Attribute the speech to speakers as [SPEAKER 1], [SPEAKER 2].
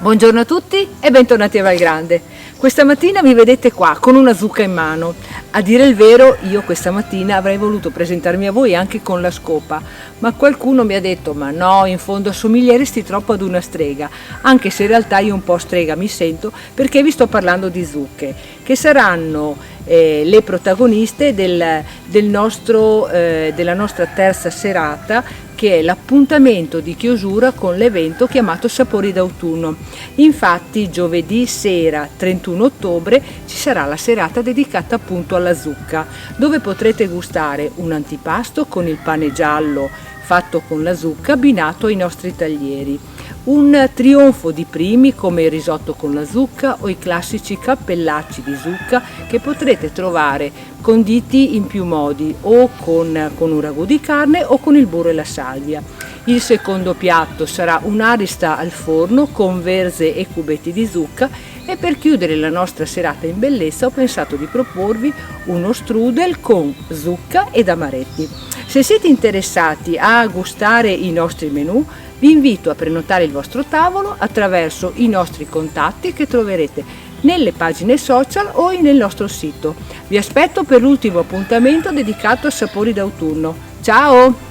[SPEAKER 1] Buongiorno a tutti e bentornati a Valgrande. Questa mattina mi vedete qua con una zucca in mano. A dire il vero, io questa mattina avrei voluto presentarmi a voi anche con la scopa, ma qualcuno mi ha detto: ma no, in fondo assomiglieresti troppo ad una strega, anche se in realtà io un po' strega mi sento, perché vi sto parlando di zucche, che saranno le protagoniste della nostra terza serata, che è l'appuntamento di chiusura con l'evento chiamato Sapori d'autunno. Infatti giovedì sera 31 ottobre ci sarà la serata dedicata appunto alla zucca, dove potrete gustare un antipasto con il pane giallo fatto con la zucca abbinato ai nostri taglieri, un trionfo di primi come il risotto con la zucca o i classici cappellacci di zucca che potrete trovare conditi in più modi, o con un ragù di carne o con il burro e la salvia. Il secondo piatto sarà un'arista al forno con verze e cubetti di zucca, e per chiudere la nostra serata in bellezza ho pensato di proporvi uno strudel con zucca ed amaretti. Se siete interessati a gustare i nostri menù, vi invito a prenotare il vostro tavolo attraverso i nostri contatti che troverete nelle pagine social o nel nostro sito. Vi aspetto per l'ultimo appuntamento dedicato a Sapori d'autunno. Ciao!